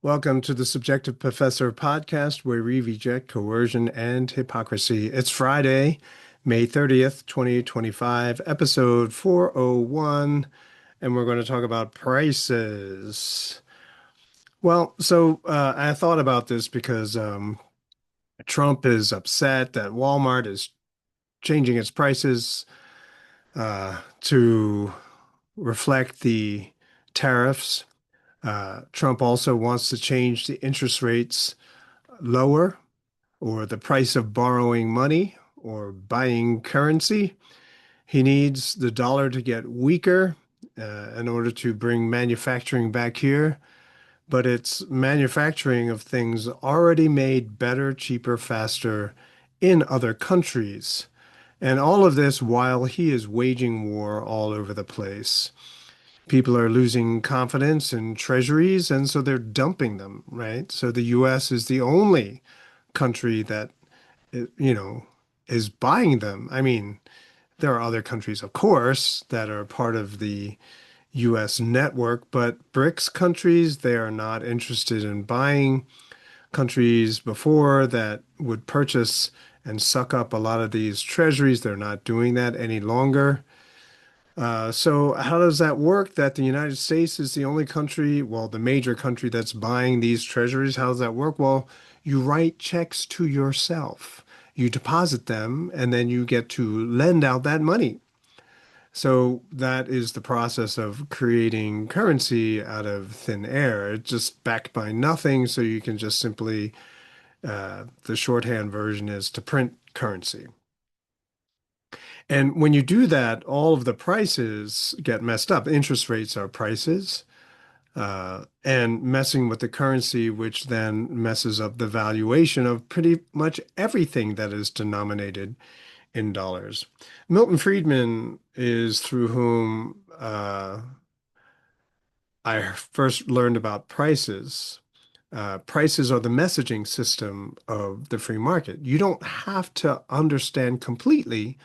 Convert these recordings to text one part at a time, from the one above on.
Welcome to the Subjective Professor podcast, where we reject coercion and hypocrisy. It's Friday, May 30th, 2025, episode 401, and we're going to talk about prices. I thought about this because Trump is upset that Walmart is changing its prices to reflect the tariffs. Trump also wants to change the interest rates lower, or the price of borrowing money or buying currency. He needs the dollar to get weaker in order to bring manufacturing back here. But it's manufacturing of things already made better, cheaper, faster in other countries. And all of this while he is waging war all over the place. People are losing confidence in treasuries, and so they're dumping them, right? So the US is the only country that you know, is buying them. I mean, there are other countries, of course, that are part of the US network, but BRICS countries, they are not interested in buying. Countries before that would purchase and suck up a lot of these treasuries, they're not doing that any longer. So how does that work that the United States is the only country, well, the major country that's buying these treasuries? How does that work? Well, you write checks to yourself. You deposit them and then you get to lend out that money. So that is the process of creating currency out of thin air. It's just backed by nothing, so you can just simply, the shorthand version is to print currency. And when you do that, all of the prices get messed up. Interest rates are prices, and messing with the currency, which then messes up the valuation of pretty much everything that is denominated in dollars. Milton Friedman is through whom I first learned about prices. Prices are the messaging system of the free market. You don't have to understand completely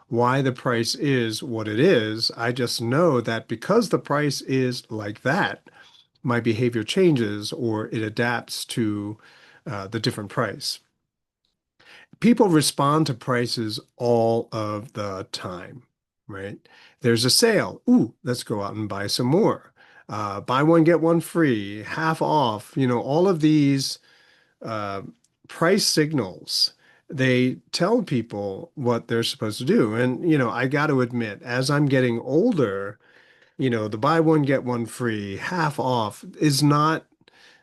why the price is what it is. I just know that because the price is like that, my behavior changes or it adapts to the different price. People respond to prices all of the time, right? There's a sale. Ooh, let's go out and buy some more. Buy one, get one free, half off. All of these uh, price signals, they tell people what they're supposed to do. And, I got to admit, as I'm getting older, the buy one, get one free, half off is not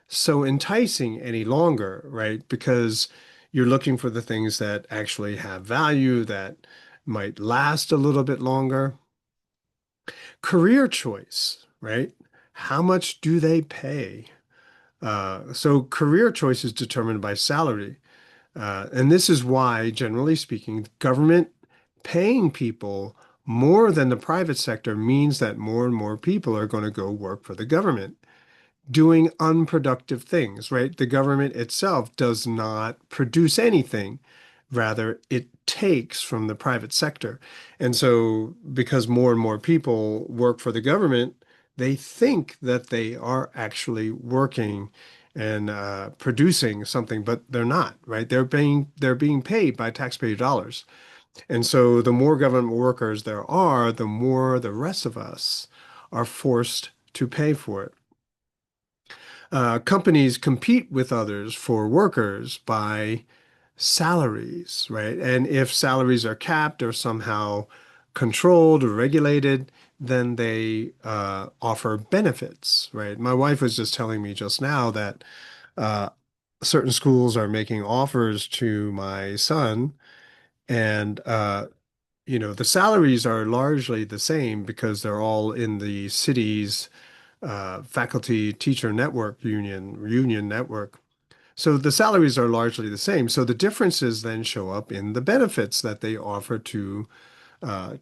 so enticing any longer, right? Because you're looking for the things that actually have value, that might last a little bit longer. Career choice, right? How much do they pay? So career choice is determined by salary. And this is why, generally speaking, government paying people more than the private sector means that more and more people are going to go work for the government doing unproductive things, right? The government itself does not produce anything. Rather, it takes from the private sector. And so, because more and more people work for the government, they think that they are actually working and producing something, but they're not, right? They're being paid by taxpayer dollars. And so, the more government workers there are, the more the rest of us are forced to pay for it. Companies compete with others for workers by salaries, right? And if salaries are capped or somehow controlled or regulated, then they offer benefits, right? My wife was just telling me just now that uh, certain schools are making offers to my son, and the salaries are largely the same because they're all in the city's faculty teacher network union network. So the salaries are largely the same. So the differences then show up in the benefits that they offer to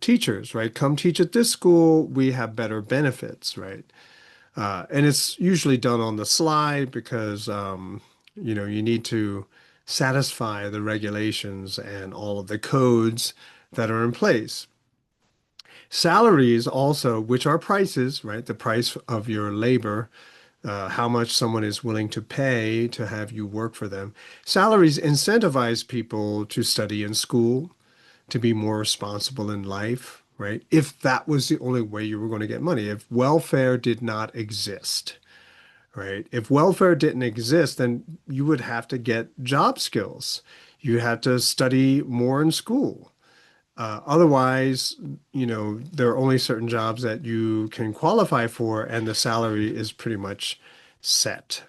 teachers, right? Come teach at this school, we have better benefits, right? And it's usually done on the slide because you need to satisfy the regulations and all of the codes that are in place. Salaries also, which are prices, right? The price of your labor, how much someone is willing to pay to have you work for them. Salaries incentivize people to study in school, to be more responsible in life, right? If that was the only way you were going to get money, if welfare did not exist, right? If welfare didn't exist, then you would have to get job skills. You had to study more in school. Otherwise, there are only certain jobs that you can qualify for, and the salary is pretty much set.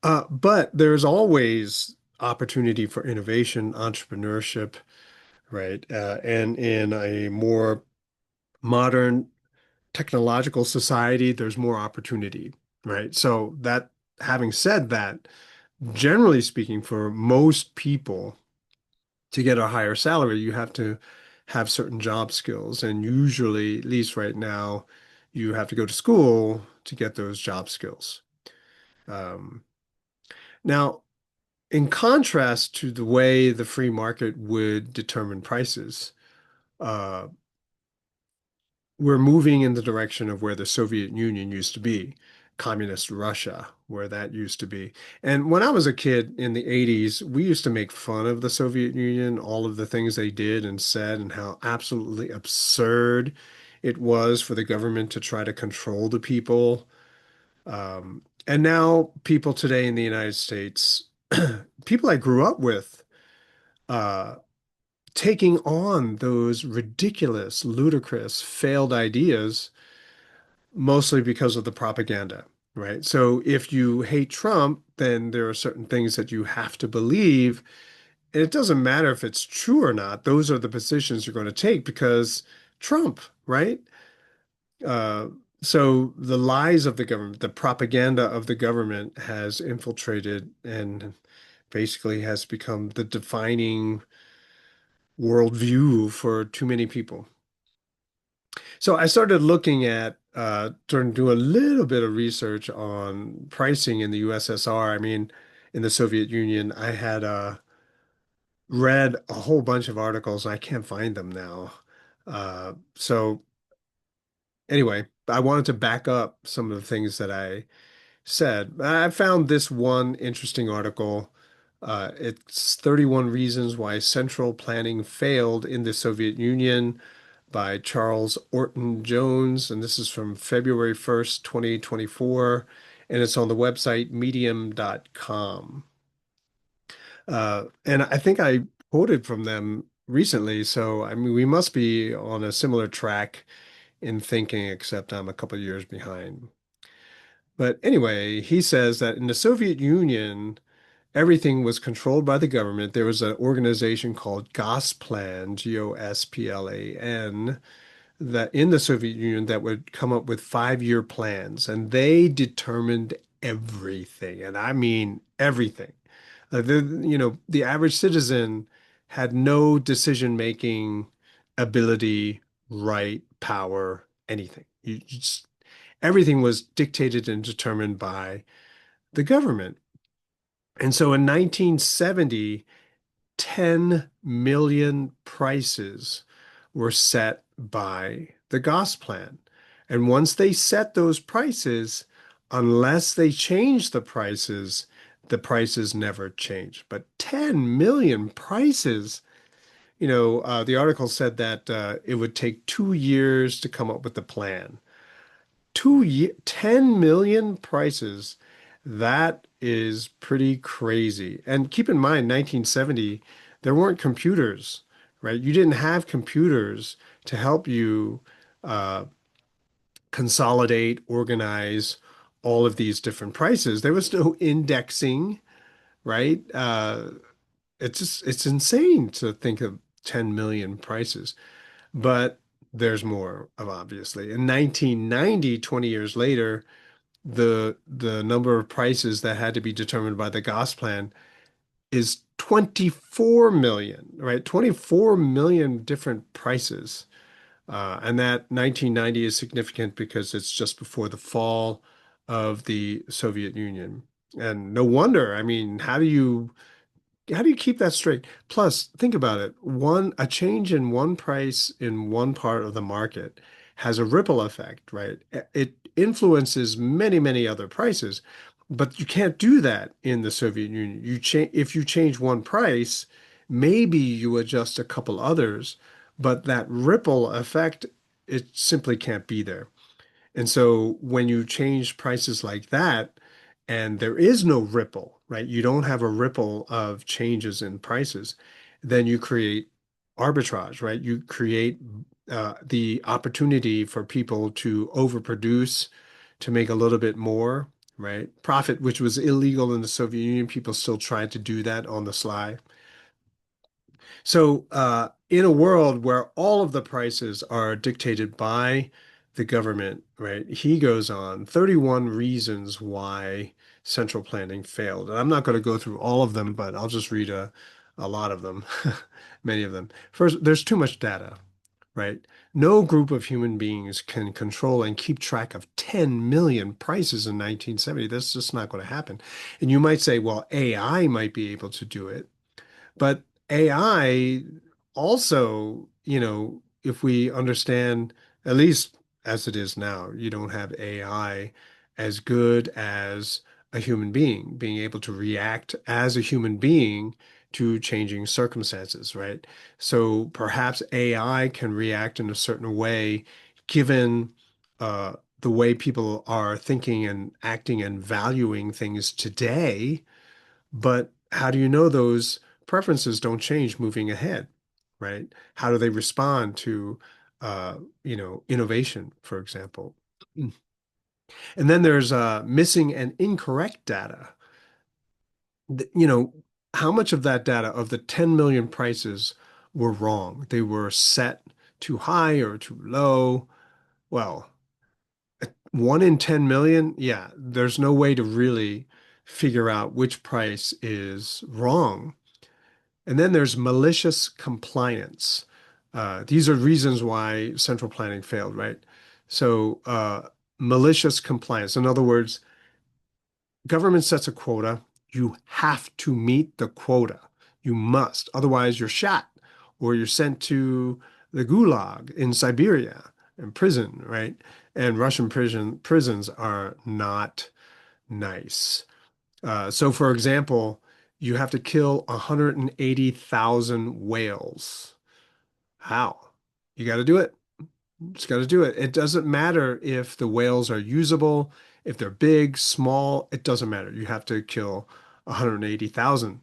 But there's always opportunity for innovation, entrepreneurship, right? And in a more modern technological society, there's more opportunity, right? So that having said that, generally speaking, for most people, to get a higher salary, you have to have certain job skills. And usually, at least right now, you have to go to school to get those job skills. Um, Now, in contrast to the way the free market would determine prices, uh, we're moving in the direction of where the Soviet Union used to be, communist Russia, where that used to be. And when I was a kid in the 80s, we used to make fun of the Soviet Union, all of the things they did and said, and how absolutely absurd it was for the government to try to control the people. And now people today in the United States, people I grew up with, uh, taking on those ridiculous, ludicrous, failed ideas mostly because of the propaganda, right? So if you hate Trump, then there are certain things that you have to believe. And it doesn't matter if it's true or not. Those are the positions you're going to take because Trump, right? Uh, so the lies of the government, the propaganda of the government has infiltrated and basically has become the defining worldview for too many people. So I started looking at trying to do a little bit of research on pricing in the USSR. I mean, in the Soviet Union, I had read a whole bunch of articles and I can't find them now. So anyway, I wanted to back up some of the things that I said. I found this one interesting article. It's 31 Reasons Why Central Planning Failed in the Soviet Union by Charles Orton Jones, and this is from February 1st, 2024, and it's on the website medium.com. And I think I quoted from them recently, so I mean, we must be on a similar track in thinking, except I'm a couple years behind. But anyway, he says that in the Soviet Union, everything was controlled by the government. There was an organization called Gosplan, Gosplan, that in the Soviet Union that would come up with 5-year plans, and they determined everything, and I mean everything. The average citizen had no decision-making ability, right, power, anything. Everything was dictated and determined by the government. And so in 1970, 10 million prices were set by the Gosplan. And once they set those prices, unless they change the prices never change. But 10 million prices, the article said that it would take 2 years to come up with the plan. 10 million prices. That is pretty crazy. And keep in mind, 1970, there weren't computers, right? You didn't have computers to help you uh, consolidate, organize all of these different prices. There was no indexing, right? It's insane to think of 10 million prices, but there's more of obviously. In 1990, 20 years later, the number of prices that had to be determined by the Gosplan is 24 million, right? 24 million different prices. And that 1990 is significant because it's just before the fall of the Soviet Union. And no wonder, I mean, how do you keep that straight? Plus, think about it. A change in one price in one part of the market has a ripple effect, right? influences many, many other prices. But you can't do that in the Soviet Union. If you change one price, maybe you adjust a couple others, but that ripple effect, it simply can't be there. And so when you change prices like that, and there is no ripple, right? You don't have a ripple of changes in prices, then you create arbitrage, right? You create the opportunity for people to overproduce, to make a little bit more, right? Profit, which was illegal in the Soviet Union, people still tried to do that on the sly. So, in a world where all of the prices are dictated by the government, right? He goes on 31 reasons why central planning failed. And I'm not going to go through all of them, but I'll just read a lot of them, many of them. First, there's too much data, right? No group of human beings can control and keep track of 10 million prices in 1970. That's just not going to happen. And you might say, well, AI might be able to do it. But AI also, if we understand, at least as it is now, you don't have AI as good as a human being able to react as a human being to changing circumstances, right? So perhaps AI can react in a certain way given the way people are thinking and acting and valuing things today, but how do you know those preferences don't change moving ahead, right? How do they respond to, innovation, for example? And then there's missing and incorrect data. You know, how much of that data, of the 10 million prices, were wrong? They were set too high or too low. Well, one in 10 million, yeah, there's no way to really figure out which price is wrong. And then there's malicious compliance. These are reasons why central planning failed, right? So, malicious compliance. In other words, government sets a quota. You have to meet the quota. You must. Otherwise, you're shot or you're sent to the gulag in Siberia in prison, right? And Russian prisons are not nice. So, for example, you have to kill 180,000 whales. How? You got to do it. Just got to do it. It doesn't matter if the whales are usable, if they're big, small, it doesn't matter. You have to kill 180,000.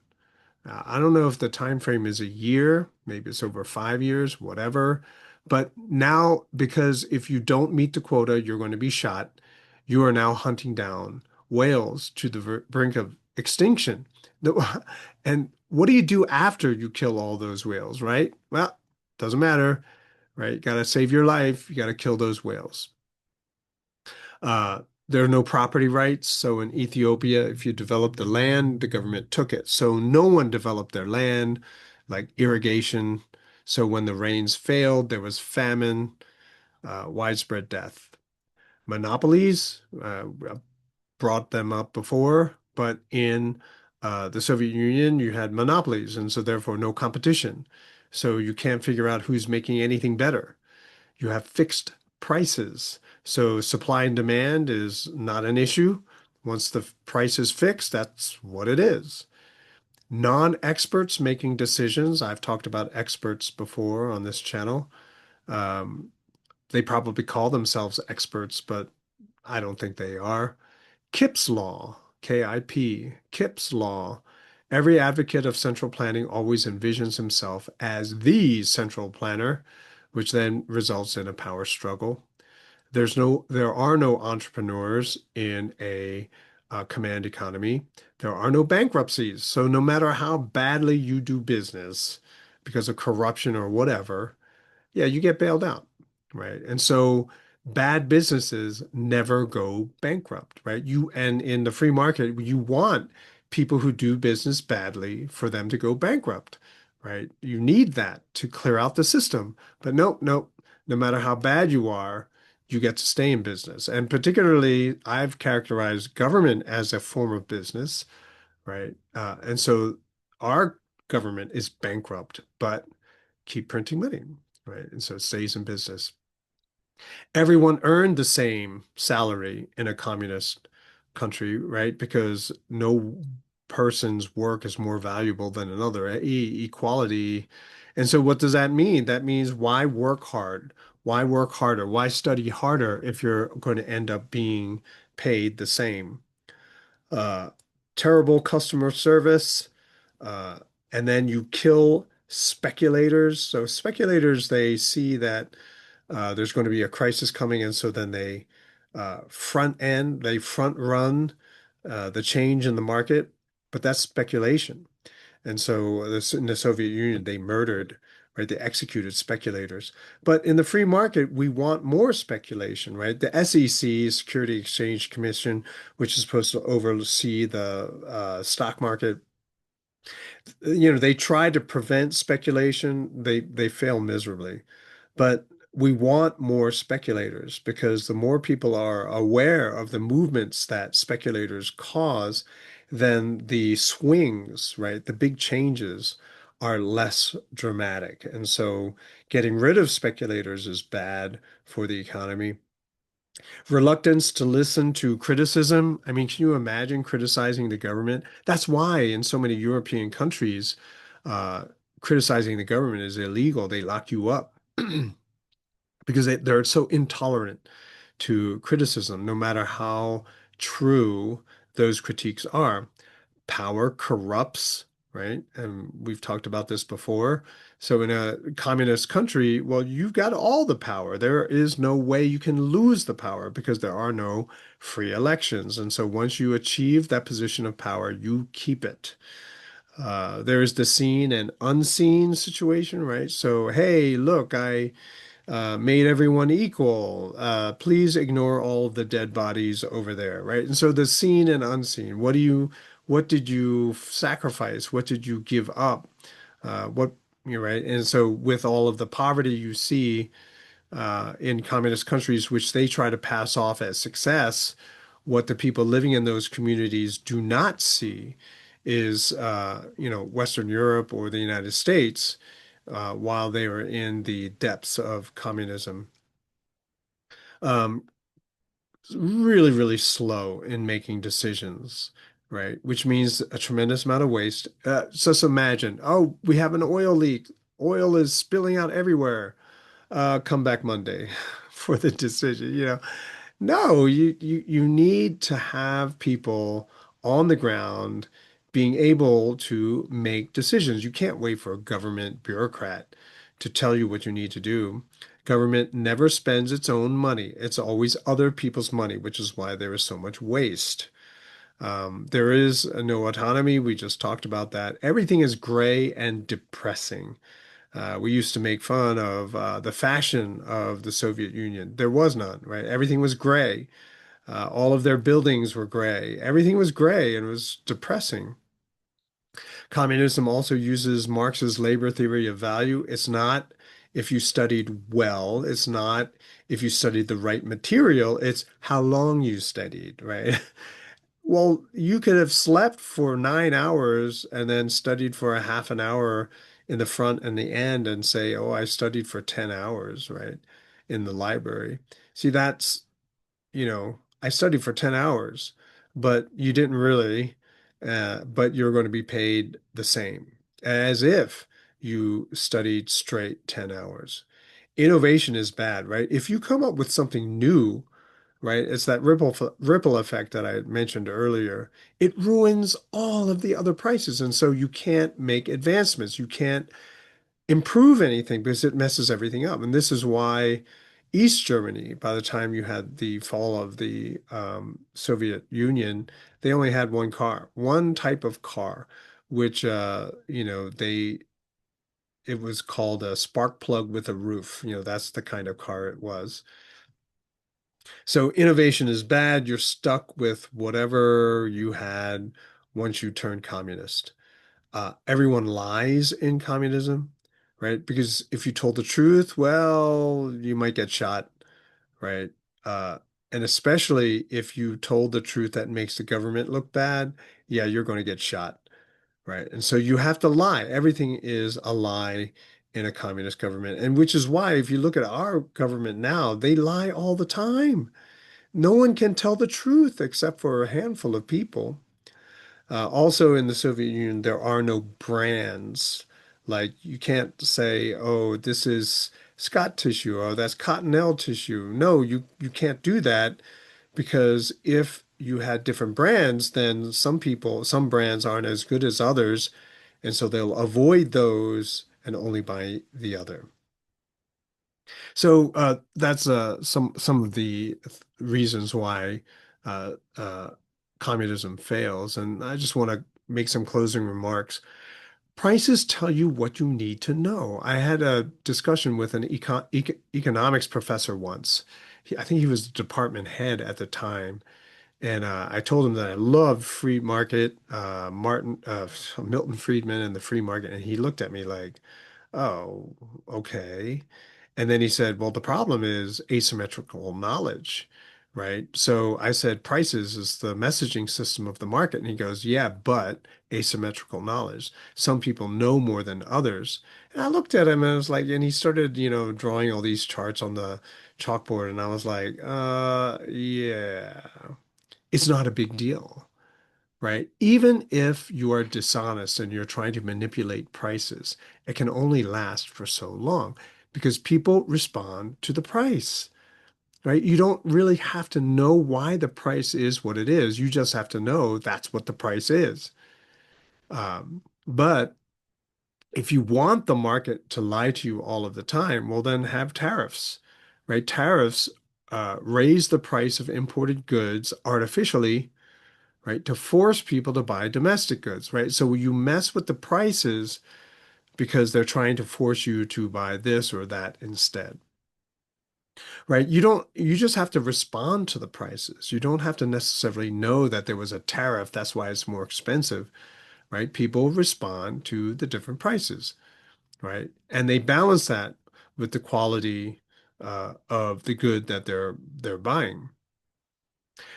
I don't know if the time frame is a year, maybe it's over 5 years, whatever. But now, because if you don't meet the quota, you're going to be shot. You are now hunting down whales to the brink of extinction. And what do you do after you kill all those whales, right? Well, doesn't matter, right? You got to save your life. You got to kill those whales. Uh, there are no property rights. So in Ethiopia, if you developed the land, the government took it. So no one developed their land, like irrigation. So when the rains failed, there was famine, widespread death. Monopolies, brought them up before, but in the Soviet Union, you had monopolies, and so therefore no competition. So you can't figure out who's making anything better. You have fixed prices. So supply and demand is not an issue. Once the price is fixed, that's what it is. Non-experts making decisions. I've talked about experts before on this channel. Um, they probably call themselves experts, but I don't think they are. Kip's law, KIP, Kip's law. Every advocate of central planning always envisions himself as the central planner, which then results in a power struggle. There are no entrepreneurs in a command economy. There are no bankruptcies. So no matter how badly you do business because of corruption or whatever, yeah, you get bailed out, right? And so bad businesses never go bankrupt, right? And in the free market, you want people who do business badly for them to go bankrupt, right? You need that to clear out the system. But nope, nope. No matter how bad you are, you get to stay in business. And particularly, I've characterized government as a form of business, right? And so our government is bankrupt, but keep printing money, right? And so it stays in business. Everyone earned the same salary in a communist country, right? Because no person's work is more valuable than another. Equality. And so what does that mean? That means why work hard? Why work harder? Why study harder if you're going to end up being paid the same? Uh, Terrible customer service. Uh, and then you kill speculators. So speculators, they see that there's going to be a crisis coming, and so then they front run the change in the market, but that's speculation. And so this in the Soviet Union, they murdered, right? They executed speculators. But in the free market, we want more speculation, right? The SEC, Security Exchange Commission, which is supposed to oversee the stock market, they try to prevent speculation. They fail miserably. But we want more speculators because the more people are aware of the movements that speculators cause, then the swings, right, the big changes are less dramatic. And so getting rid of speculators is bad for the economy. Reluctance to listen to criticism. I mean, can you imagine criticizing the government? That's why in so many European countries, uh, criticizing the government is illegal. They lock you up. Because they're so intolerant to criticism, no matter how true those critiques are. Power corrupts, right? And we've talked about this before. So in a communist country, well, you've got all the power. There is no way you can lose the power because there are no free elections. And so once you achieve that position of power, you keep it. There is the seen and unseen situation, right? So, hey, look, I made everyone equal. Please ignore all of the dead bodies over there, right? And so the seen and unseen. What did you sacrifice? What did you give up? What, you're right. And so with all of the poverty you see in communist countries, which they try to pass off as success, what the people living in those communities do not see is, Western Europe or the United States while they were in the depths of communism. Um, Really, really slow in making decisions, right? Which means a tremendous amount of waste. Just imagine, oh, we have an oil leak. Oil is spilling out everywhere. Come back Monday for the decision. No, you need to have people on the ground being able to make decisions. You can't wait for a government bureaucrat to tell you what you need to do. Government never spends its own money. It's always other people's money, which is why there is so much waste. There is no autonomy. We just talked about that. Everything is gray and depressing. We used to make fun of the fashion of the Soviet Union. There was none, right? Everything was gray. All of their buildings were gray. Everything was gray and it was depressing. Communism also uses Marx's labor theory of value. It's not if you studied well, it's not if you studied the right material, it's how long you studied, right? Well, you could have slept for 9 hours and then studied for a half an hour in the front and the end and say, oh, I studied for 10 hours, right, in the library. See, I studied for 10 hours, but you didn't really, but you're going to be paid the same as if you studied straight 10 hours. Innovation is bad, right? If you come up with something new, right? It's that ripple effect that I mentioned earlier. It ruins all of the other prices, and so you can't make advancements. You can't improve anything because it messes everything up. And this is why East Germany, by the time you had the fall of the Soviet Union, they only had one car, one type of car, which it was called a spark plug with a roof. That's the kind of car it was. So innovation is bad. You're stuck with whatever you had once you turned communist. Everyone lies in communism, right? Because if you told the truth, well, you might get shot, right? Uh, and especially if you told the truth that makes the government look bad, yeah, you're going to get shot, right? And so you have to lie. Everything is a lie in a communist government. And which is why, if you look at our government now, they lie all the time. No one can tell the truth except for a handful of people. Also, in the Soviet Union, there are no brands. Like you can't say, "Oh, this is Scott tissue," or "That's Cottonelle tissue." No, you can't do that because if you had different brands, then some brands aren't as good as others, and so they'll avoid those and only buy the other. So that's some of the reasons why uh, uh, communism fails. And I just want to make some closing remarks. Prices tell you what you need to know. I had a discussion with an economics professor once. I think he was the department head at the time. And I told him that I loved free market, Milton Friedman and the free market. And he looked at me like, oh, okay. And then he said, well, the problem is asymmetrical knowledge, right? So I said, prices is the messaging system of the market. And he goes, yeah, but asymmetrical knowledge. Some people know more than others. And I looked at him and I was like, and he started, drawing all these charts on the chalkboard. And I was like, yeah, it's not a big deal, right? Even if you are dishonest and you're trying to manipulate prices, it can only last for so long because people respond to the price, right? You don't really have to know why the price is what it is. You just have to know that's what the price is. But if you want the market to lie to you all of the time, well, then have tariffs, right? Tariffs raise the price of imported goods artificially, right? To force people to buy domestic goods, right? So you mess with the prices because they're trying to force you to buy this or that instead, right? You just have to respond to the prices. You don't have to necessarily know that there was a tariff. That's why it's more expensive, right? People respond to the different prices, right? And they balance that with the quality of the good that they're buying.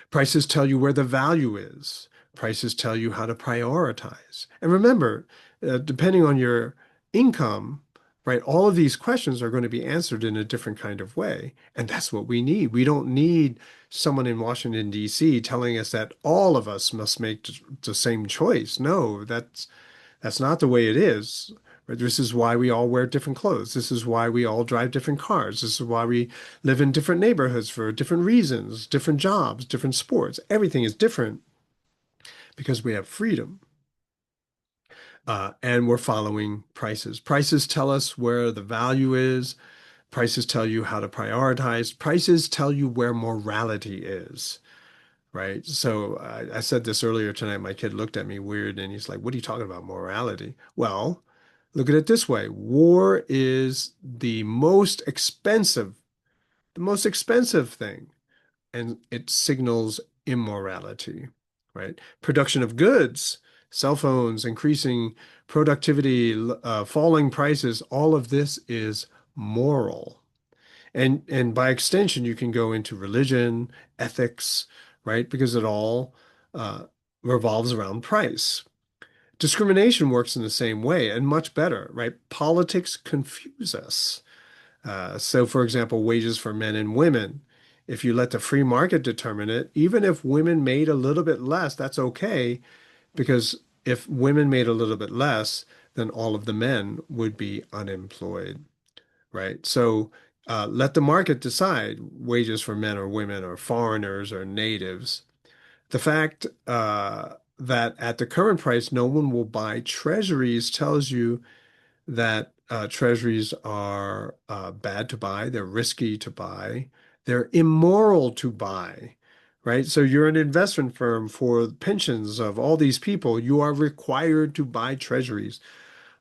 Prices tell you where the value is. Prices tell you how to prioritize. And remember, depending on your income, right, all of these questions are going to be answered in a different kind of way. And that's what we need. We don't need someone in Washington, D.C. telling us that all of us must make the same choice. No, that's not the way it is. Right? This is why we all wear different clothes. This is why we all drive different cars. This is why we live in different neighborhoods for different reasons, different jobs, different sports. Everything is different because we have freedom. And we're following prices. Prices tell us where the value is. Prices tell you how to prioritize. Prices tell you where morality is. Right. So I said this earlier tonight. My kid looked at me weird and he's like, what are you talking about, morality? Well, look at it this way. War is the most expensive thing, and it signals immorality, right? Production of goods, cell phones, increasing productivity, falling prices, all of this is moral. And by extension, you can go into religion, ethics, right? Because it all uh, revolves around price. Discrimination works in the same way and much better, right? Politics confuse us. So, for example, wages for men and women. If you let the free market determine it, even if women made a little bit less, that's okay, because if women made a little bit less, then all of the men would be unemployed, right? So let the market decide wages for men or women or foreigners or natives. The fact that at the current price, no one will buy treasuries tells you that treasuries are bad to buy, they're risky to buy, they're immoral to buy, right? So you're an investment firm for pensions of all these people, you are required to buy treasuries.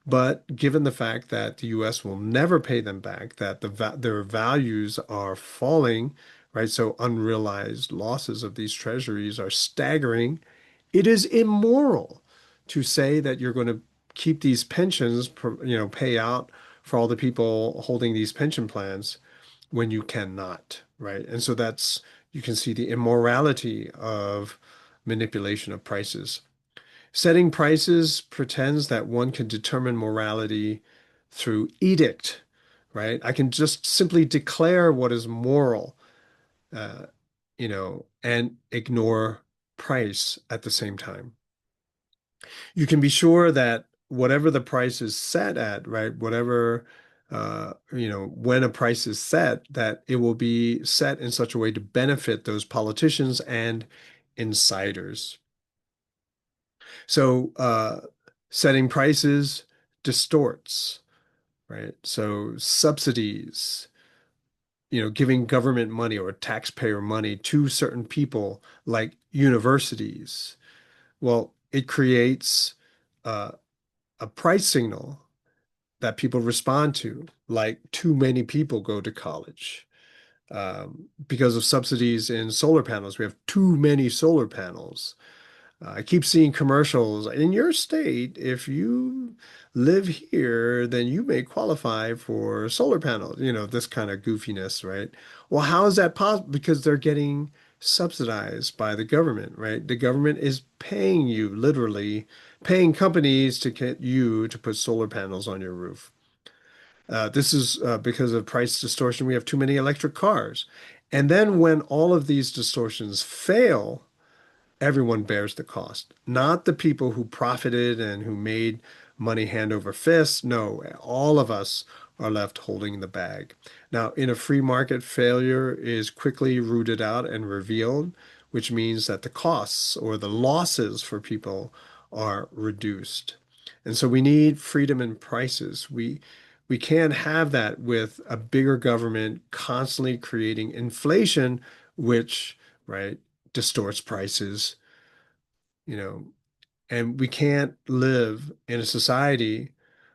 But given the fact that the US will never pay them back, that their values are falling, right? So unrealized losses of these treasuries are staggering. It is immoral to say that you're going to keep these pensions, pay out for all the people holding these pension plans when you cannot, right? And so you can see the immorality of manipulation of prices. Setting prices pretends that one can determine morality through edict, right? I can just simply declare what is moral, uh, and ignore price at the same time. You can be sure that whatever the price is set at, right, whatever, when a price is set, that it will be set in such a way to benefit those politicians and insiders. So, setting prices distorts, right? So, subsidies, giving government money or taxpayer money to certain people like universities. Well, it creates uh, a price signal that people respond to, like too many people go to college. Because of subsidies in solar panels, we have too many solar panels. I keep seeing commercials in your state. If you live here, then you may qualify for solar panels, this kind of goofiness, right? Well, how is that possible? Because they're getting subsidized by the government, right? The government is paying you, literally paying companies to get you to put solar panels on your roof. This is because of price distortion. We have too many electric cars. And then when all of these distortions fail, everyone bears the cost, not the people who profited and who made money hand over fist. No, all of us are left holding the bag. Now, in a free market, failure is quickly rooted out and revealed, which means that the costs or the losses for people are reduced. And so we need freedom in prices. We can't have that with a bigger government constantly creating inflation, which, right, distorts prices, you know, and we can't live in a society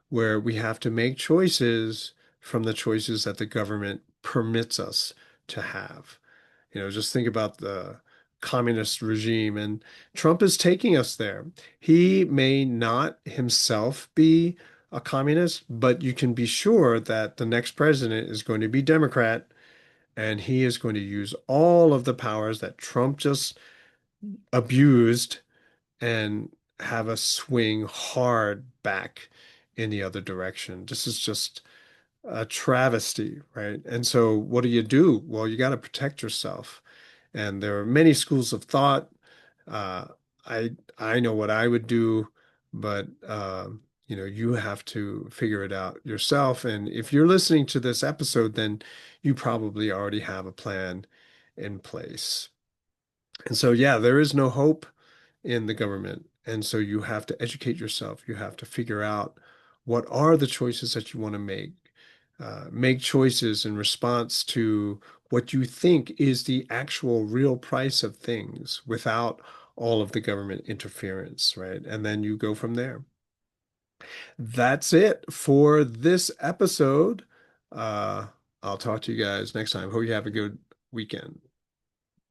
where we have to make choices from the choices that the government permits us to have. Just think about the communist regime, and Trump is taking us there. He may not himself be a communist, but you can be sure that the next president is going to be Democrat, and he is going to use all of the powers that Trump just abused and have us swing hard back in the other direction. This is just a travesty, right? And so what do? Well, you got to protect yourself. And there are many schools of thought. Uh, I know what I would do, but you have to figure it out yourself. And if you're listening to this episode, then you probably already have a plan in place. And so, yeah, there is no hope in the government. And so you have to educate yourself. You have to figure out what are the choices that you want to make. Make choices in response to what you think is the actual real price of things without all of the government interference, right? And then you go from there. That's it for this episode. Uh, I'll talk to you guys next time. Hope you have a good weekend.